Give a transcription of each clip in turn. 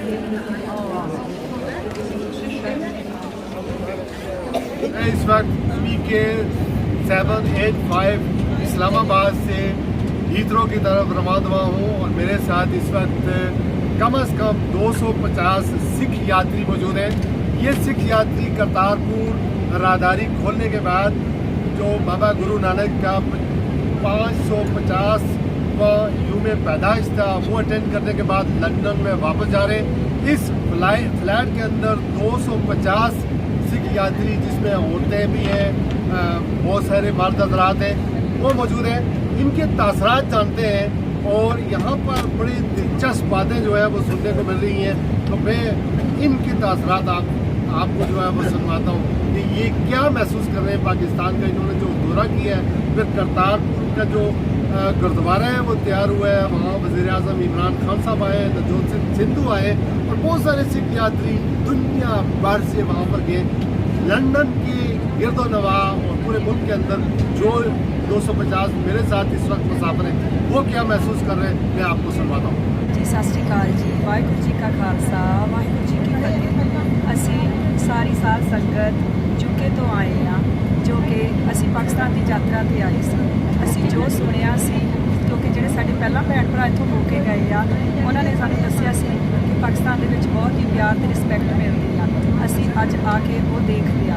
मैं इस वक्त PK785 इस्लामाबाद से हीथ्रो की तरफ रवाना हूँ और मेरे साथ इस वक्त कम से कम 250 सिख यात्री मौजूद हैं। ये सिख यात्री करतारपुर राहदारी खोलने के बाद जो बाबा गुरु नानक का 550 यूम पैदाइश था वो अटेंड करने के बाद लंदन में वापस जा रहे हैं। इस फ्लैट के अंदर 250 सिख यात्री जिसमें औरतें भी हैं, बहुत सारे मर्द हजरात हैं, वो मौजूद हैं। इनके तासरात जानते हैं और यहाँ पर बड़ी दिलचस्प बातें जो है वो सुनने को मिल रही हैं। तो मैं इनके तासरात आपको जो है वो सुनवाता हूँ कि ये क्या महसूस कर रहे हैं पाकिस्तान का। इन्होंने जो दौरा किया है, फिर करतारपुर का जो गुरुद्वारा है वो तैयार हुआ है, वहाँ वज़ीर-ए-आज़म इमरान खान साहब आए, नवजोत सिंह सिद्धू आए और बहुत सारे सिख यात्री दुनिया भर से वहाँ पर गए। लंदन के गिरदोनवा और पूरे मुल्क के अंदर जो 250 मेरे साथ इस वक्त मुसाफिर हैं, वो क्या महसूस कर रहे हैं, मैं आपको सुनवाता हूँ। जी सत श्री अकाल जी, वाहिगुरू जी का खालसा वाहिगुरू जी की फतेह। असी सारी साल संगत यूके तो आए हैं, जो कि असी पाकिस्तान की यात्रा ते आए सी। असी जो सुनिया सी, क्योंकि ਜਿਹੜੇ ਸਾਡੇ ਪਹਿਲਾਂ ਭੈਣ ਭਰਾ ਇੱਥੋਂ ਹੋ ਕੇ ਗਏ ਆ, ਉਹਨਾਂ ਨੇ ਸਾਨੂੰ ਦੱਸਿਆ ਸੀ ਕਿ ਪਾਕਿਸਤਾਨ ਦੇ ਵਿੱਚ ਬਹੁਤ ਹੀ ਪਿਆਰ ਤੇ ਰਿਸਪੈਕਟ ਮਿਲਦੀ ਆ। ਅਸੀਂ ਅੱਜ ਆ ਕੇ ਉਹ ਦੇਖ ਲਿਆ,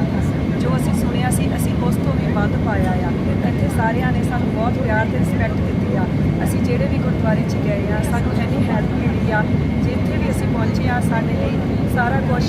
ਜੋ ਅਸੀਂ ਸੁਣਿਆ ਸੀ ਅਸੀਂ ਉਸ ਤੋਂ ਵੀ ਵੱਧ ਪਾਇਆ ਆ। ਇੱਥੇ ਸਾਰਿਆਂ ਨੇ ਸਾਨੂੰ ਬਹੁਤ ਪਿਆਰ ਤੇ ਰਿਸਪੈਕਟ ਦਿੱਤੀ ਆ। ਅਸੀਂ ਜਿਹੜੇ ਵੀ ਗੁਰਦੁਆਰੇ 'ਚ ਗਏ ਆ, ਸਾਨੂੰ ਇੰਨੀ ਹੈਲਪ ਮਿਲੀ ਆ। ਜਿੱਥੇ ਵੀ ਅਸੀਂ ਪਹੁੰਚੇ ਆ, ਸਾਡੇ ਲਈ ਸਾਰਾ ਕੁਝ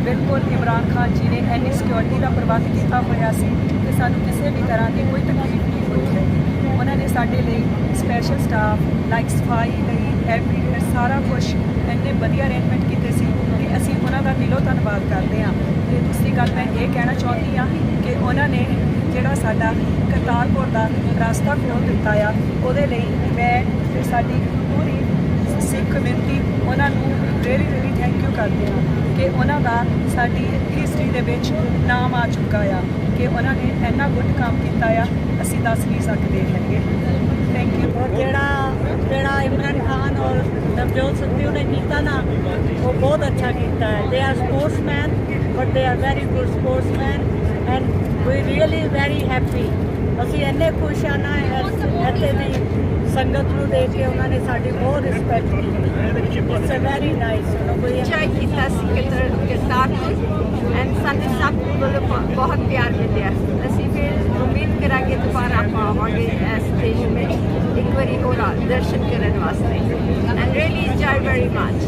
ਬਿਲਕੁਲ ਇਮਰਾਨ ਖਾਨ ਜੀ ਨੇ ਇੰਨੀ ਸਿਕਿਉਰਿਟੀ ਦਾ ਪ੍ਰਬੰਧ ਕੀਤਾ ਹੋਇਆ ਸੀ ਕਿ ਸਾਨੂੰ ਕਿਸੇ ਵੀ ਤਰ੍ਹਾਂ ਦੀ ਕੋਈ ਤਕਲੀਫ ਨਹੀਂ ਹੋਈ ਹੈ। ਉਹਨਾਂ ਨੇ ਸਾਡੇ ਲਈ ਸਪੈਸ਼ਲ ਸਟਾਫ ਲਾਈਕ ਸਫਾਈ ਲਈ ਐਵਰੀ ਸਾਰਾ ਕੁਝ ਇੰਨੇ ਵਧੀਆ ਅਰੇਂਜਮੈਂਟ ਕੀਤੇ ਸੀ ਕਿ ਅਸੀਂ ਉਹਨਾਂ ਦਾ ਦਿਲੋਂ ਧੰਨਵਾਦ ਕਰਦੇ ਹਾਂ। ਅਤੇ ਦੂਸਰੀ ਗੱਲ ਮੈਂ ਇਹ ਕਹਿਣਾ ਚਾਹੁੰਦੀ ਹਾਂ ਕਿ ਉਹਨਾਂ ਨੇ ਜਿਹੜਾ ਸਾਡਾ ਕਰਤਾਰਪੁਰ ਦਾ ਰਸਤਾ ਖੋਲ੍ਹ ਦਿੱਤਾ ਆ, ਉਹਦੇ ਲਈ ਮੈਂ ਅਤੇ ਸਾਡੀ ਪੂਰੀ ਸਿੱਖ ਕਮਿਊਨਿਟੀ ਉਹਨਾਂ ਨੂੰ ਰੀਅਲੀ ਥੈਂਕ ਯੂ ਕਰਦੇ ਹਾਂ ਕਿ ਉਹਨਾਂ ਦਾ ਸਾਡੀ ਹਿਸਟਰੀ ਦੇ ਵਿੱਚ ਨਾਮ ਆ ਚੁੱਕਾ ਆ ਕਿ ਉਹਨਾਂ ਨੇ ਇੰਨਾ ਗੁੱਡ ਕੰਮ ਕੀਤਾ ਆ, ਅਸੀਂ ਦੱਸ ਨਹੀਂ ਸਕਦੇ ਹੈਗੇ। Thank you. ਜਿਹੜਾ इमरान खान और नवजोत सिद्धू ने किया ना, वो बहुत अच्छा किया है। They are sportsman but they are very good sportsman and we really very happy. ਅਸੀਂ ਇੰਨੇ ਖੁਸ਼ ਹਾਂ ਨਾ ਇੱਥੇ ਦੀ ਸੰਗਤ ਨੂੰ ਦੇਖ ਕੇ, ਉਹਨਾਂ ਨੇ ਸਾਡੀ ਬਹੁਤ ਰਿਸਪੈਕਟ ਕੀਤੀ। It's a very nice. Enjoy ਕੀਤਾ ਸੀ ਕਰਤਾਰਪੁਰ ਐਂਡ ਸਾਡੇ ਸਭ ਕੋਲੋਂ ਬਹੁਤ ਪਿਆਰ ਮਿਲਿਆ। ਅਸੀਂ ਫਿਰ ਉਮੀਦ ਕਰਾਂਗੇ ਦੁਬਾਰਾ ਆਪਾਂ ਆਵਾਂਗੇ ਇਸ ਦੇਸ਼ ਵਿੱਚ ਇੱਕ ਵਾਰੀ ਹੋਰ ਦਰਸ਼ਨ ਕਰਨ ਵਾਸਤੇ। And really enjoy very much.